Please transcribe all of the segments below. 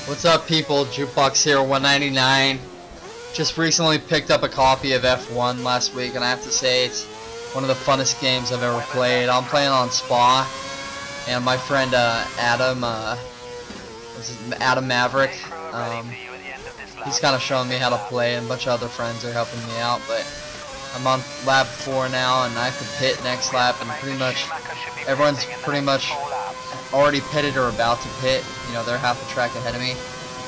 What's up, people? Jukebox here, 199. Just recently picked up a copy of F1 last week, and I have to say it's one of the funnest games I've ever played. I'm playing on Spa, and my friend Adam Maverick, he's kind of showing me how to play, and a bunch of other friends are helping me out. But I'm on lap 4 now, and I have to pit next lap, and pretty much everyone's pretty much already pitted or about to pit. You know, they're half a track ahead of me.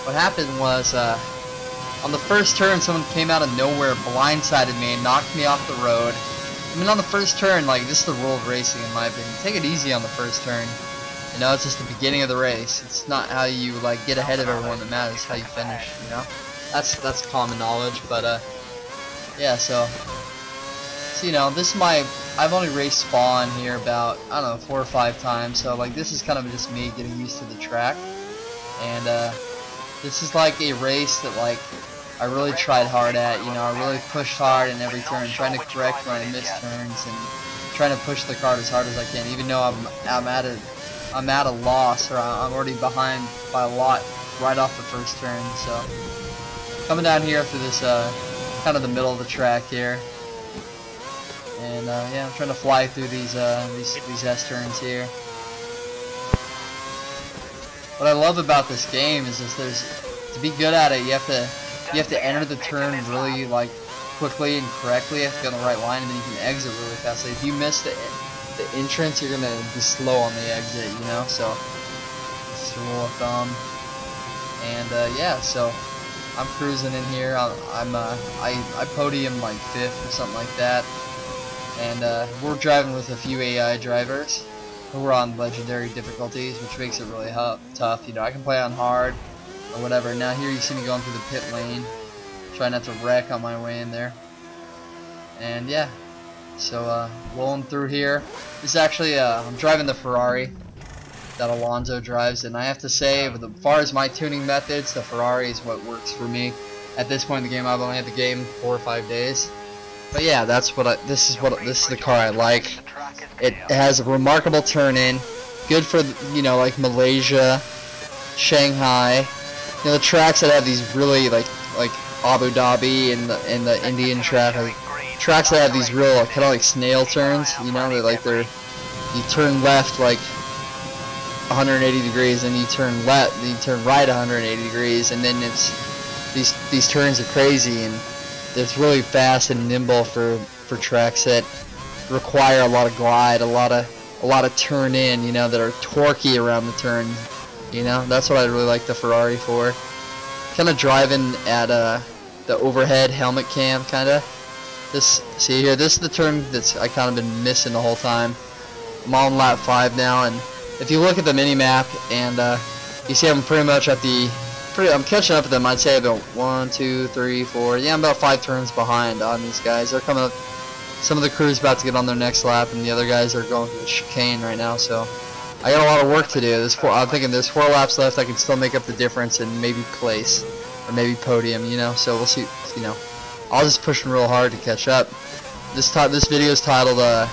What happened was, on the first turn, someone came out of nowhere, blindsided me, and knocked me off the road. I mean, on the first turn, like, this is the rule of racing, in my opinion. Take it easy on the first turn. You know, it's just the beginning of the race. It's not how you, like, get ahead of everyone that matters, how you finish, you know? That's common knowledge, but, yeah, so, you know, this is I've only raced Spa in here about, I don't know, 4 or 5 times, so, like, this is kind of just me getting used to the track, and, this is like a race that, like, I really tried hard at. You know, I really pushed hard in every turn, trying to correct when I missed turns, and trying to push the car as hard as I can, even though I'm at a loss, or I'm already behind by a lot right off the first turn. So, coming down here through this, kind of the middle of the track here. And yeah, I'm trying to fly through these S turns here. What I love about this game is just to be good at it, you have to enter the turn really, like, quickly and correctly. You have to go on the right line, and then you can exit really fast. Like, if you miss the entrance, you're gonna be slow on the exit, you know. So this is a rule of thumb. And yeah, so I'm cruising in here. I podium like 5th or something like that. And we're driving with a few AI drivers who are on legendary difficulties, which makes it really tough. You know, I can play on hard or whatever. Now here you see me going through the pit lane, trying not to wreck on my way in there. And yeah, so rolling through here. This is actually I'm driving the Ferrari that Alonso drives, and I have to say, as far as my tuning methods, the Ferrari is what works for me. At this point in the game, I've only had the game 4 or 5 days. But yeah, this is the car I like. It has a remarkable turn-in, good for, you know, like Malaysia, Shanghai, you know, the tracks that have these really like Abu Dhabi and the Indian track, like, tracks that have these real kind of like snail turns. You know, you turn left like 180 degrees, and you turn right 180 degrees, and then these turns are crazy, and it's really fast and nimble for tracks that require a lot of glide, a lot of turn in, you know, that are torquey around the turn. You know, that's what I really like the Ferrari for. Kind of driving at the overhead helmet cam, kind of. See here, this is the turn that's I kind of been missing the whole time. I'm on lap 5 now, and if you look at the mini map, and you see I'm pretty much at I'm catching up with them. I'd say about 1, 2, 3, 4. Yeah, I'm about 5 turns behind on these guys. They're coming up. Some of the crew's about to get on their next lap, and the other guys are going through the chicane right now. So I got a lot of work to do. I'm thinking there's 4 laps left. I can still make up the difference and maybe place or maybe podium. You know, so we'll see. You know, I'll just pushing real hard to catch up. This video is titled "A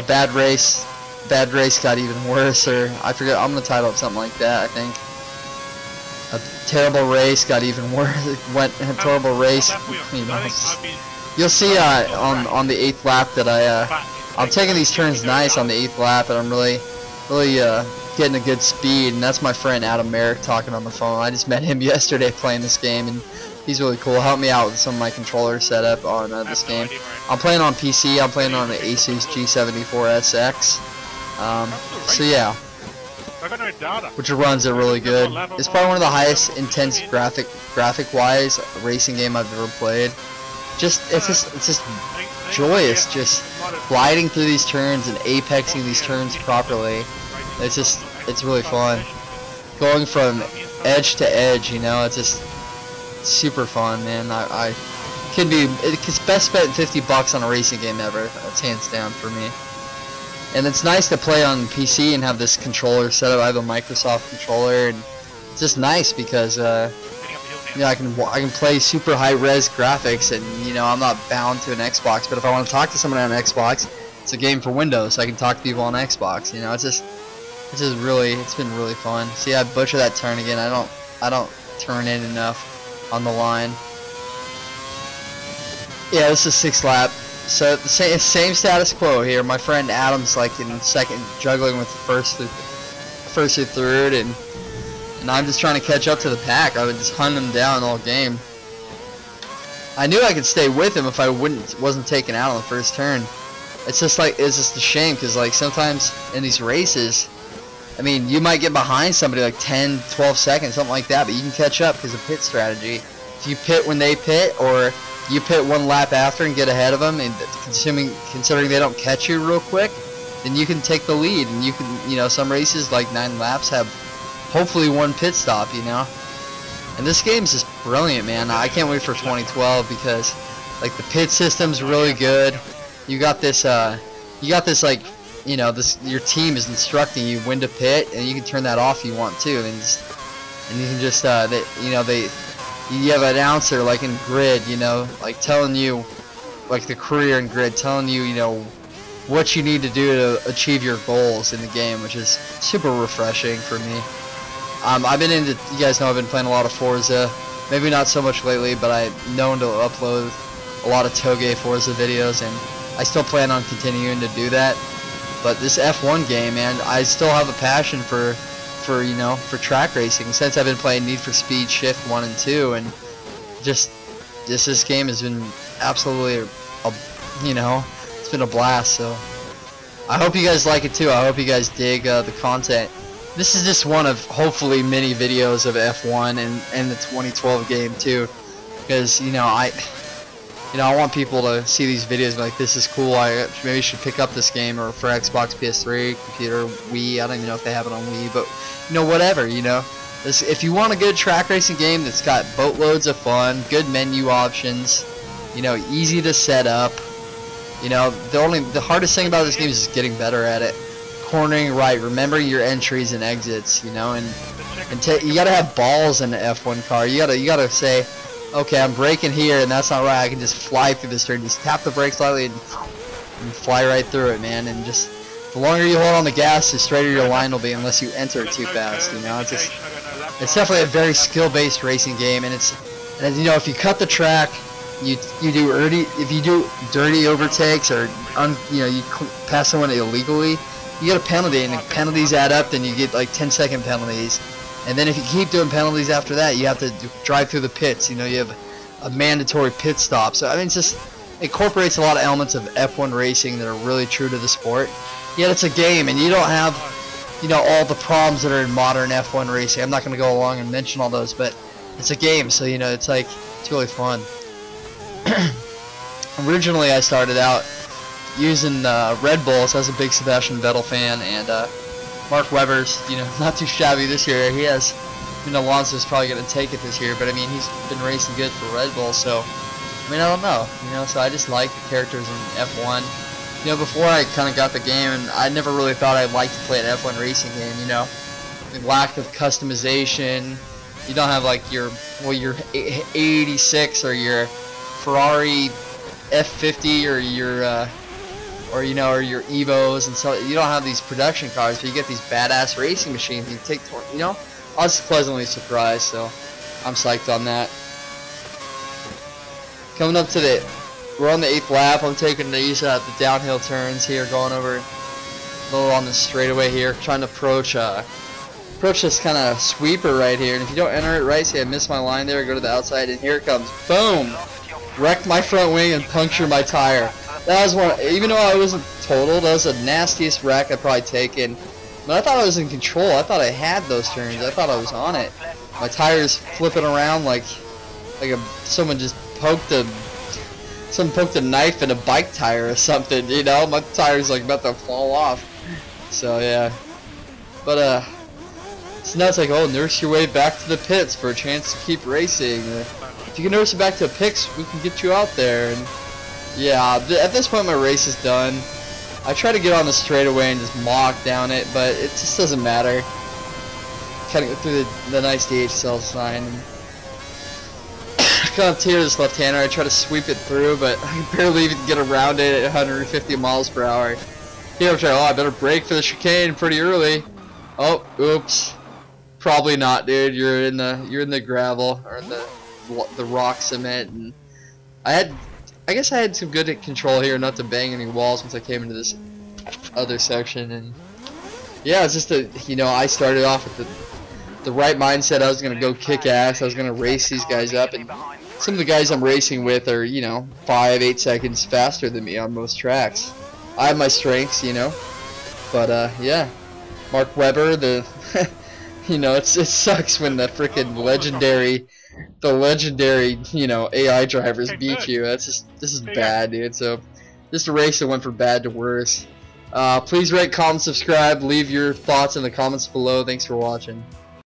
Bad Race Got Even Worse," or I forget. I'm gonna title it something like that. I think. A terrible race got even worse. A terrible race. You know, you'll see on the 8th lap that I'm taking these turns nice on the 8th lap, and I'm really getting a good speed. And that's my friend Adam Merrick talking on the phone. I just met him yesterday playing this game, and he's really cool. Helped me out with some of my controller setup on this game. I'm playing on PC. I'm playing on the Asus G74SX. So yeah. Which runs it really good. It's probably one of the highest intense graphic-wise racing game I've ever played. It's just joyous, just gliding through these turns and apexing these turns properly. It's really fun. Going from edge to edge, you know, it's just super fun, man. It's best bet $50 on a racing game ever. That's hands down for me. And it's nice to play on PC and have this controller set up. I have a Microsoft controller, and it's just nice because you know, I can play super high res graphics, and you know, I'm not bound to an Xbox. But if I want to talk to someone on an Xbox, it's a game for Windows, so I can talk to people on Xbox. You know, it's just It's been really fun. See, I butcher that turn again. I don't turn in enough on the line. Yeah, this is 6th lap. So the same status quo here. My friend Adam's like in second, juggling with the first through third, and I'm just trying to catch up to the pack. I would just hunt him down all game. I knew I could stay with him if I wasn't taken out on the first turn. It's just a shame because like sometimes in these races, I mean, you might get behind somebody like 10, 12 seconds, something like that, but you can catch up because of pit strategy. If you pit when they pit, or you pit one lap after and get ahead of them, and considering they don't catch you real quick, then you can take the lead, and you can, you know, some races like 9 laps have hopefully one pit stop, you know. And this game's just brilliant, man. I can't wait for 2012 because like the pit system's really good. You got this like, you know, your team is instructing you when to pit, and you can turn that off if you want to, and you can just you have an announcer like in grid, you know, like telling you, like the career in grid, telling you, you know, what you need to do to achieve your goals in the game, which is super refreshing for me. I've been into, you guys know I've been playing a lot of Forza, maybe not so much lately, but I'm known to upload a lot of Toge Forza videos, and I still plan on continuing to do that. But this F1 game, man, I still have a passion for you know, for track racing since I've been playing Need for Speed Shift 1 and 2, and just this game has been absolutely you know, it's been a blast. So I hope you guys like it too. I hope you guys dig the content. This is just one of hopefully many videos of F1 and the 2012 game too, because you know I want people to see these videos and be like, this is cool, I maybe should pick up this game, or for Xbox, PS3, computer, Wii. I don't even know if they have it on Wii, but you know, whatever, you know. If you want a good track racing game that's got boatloads of fun, good menu options, you know, easy to set up, you know, the hardest thing about this game is just getting better at it. Cornering right, remembering your entries and exits, you know, and you gotta have balls in the F1 car. You gotta say, okay, I'm braking here, and that's not right. I can just fly through this turn. Just tap the brakes lightly and fly right through it, man. And just the longer you hold on the gas, the straighter your line will be, unless you enter it too fast. You know, it's definitely a very skill-based racing game, and you know, if you cut the track, you do dirty overtakes, or you know, you pass someone illegally, you get a penalty, and the penalties add up. Then you get like 10-second penalties. And then if you keep doing penalties after that, you have to drive through the pits. You know, you have a mandatory pit stop. So I mean, it incorporates a lot of elements of F1 racing that are really true to the sport. Yet it's a game, and you don't have, you know, all the problems that are in modern F1 racing. I'm not going to go along and mention all those, but it's a game, so you know, it's really fun. Originally, I started out using Red Bull, so I was a big Sebastian Vettel fan, and Mark Webber's, you know, not too shabby this year. He has, you know, Alonso's probably going to take it this year, but I mean, he's been racing good for Red Bull, so I mean, I don't know, you know, so I just like the characters in F1. You know, before I kind of got the game, and I never really thought I'd like to play an F1 racing game, you know, the lack of customization. You don't have like your 86 or your Ferrari F50 or your or your Evos, and so you don't have these production cars, but you get these badass racing machines. You take, you know, I was pleasantly surprised, so I'm psyched on that. Coming up to we're on the 8th lap. I'm taking these the downhill turns here, going over a little on the straightaway here, trying to approach this kind of sweeper right here. And if you don't enter it right, see I missed my line there, go to the outside, and here it comes, boom, wrecked my front wing and punctured my tire. That was one, even though I wasn't totaled, that was the nastiest wreck I've probably taken. But I thought I was in control. I thought I had those turns. I thought I was on it. My tire's flipping around like someone just poked a knife in a bike tire or something, you know? My tire's like about to fall off. So yeah. But so now it's like, oh, nurse your way back to the pits for a chance to keep racing. If you can nurse it back to the pits, we can get you out there. And yeah, at this point my race is done. I try to get on the straightaway and just mock down it, but it just doesn't matter. Kind of go through the nice DHL sign. Kind of tear this left-hander. I try to sweep it through, but I can barely even get around it at 150 miles per hour. Here I'm trying, oh, I better brake for the chicane pretty early. Oh, oops. Probably not, dude. You're in the gravel or in the rock cement, and I guess I had some good control here, not to bang any walls once I came into this other section, and yeah, it's just I started off with the right mindset. I was gonna go kick ass. I was gonna race these guys up, and some of the guys I'm racing with are 5-8 seconds faster than me on most tracks. I have my strengths, but yeah, Mark Webber, it sucks when the freaking legendary AI drivers beat you. This is bad, dude. So just a race that went from bad to worse. Please rate, comment, subscribe, leave your thoughts in the comments below. Thanks for watching.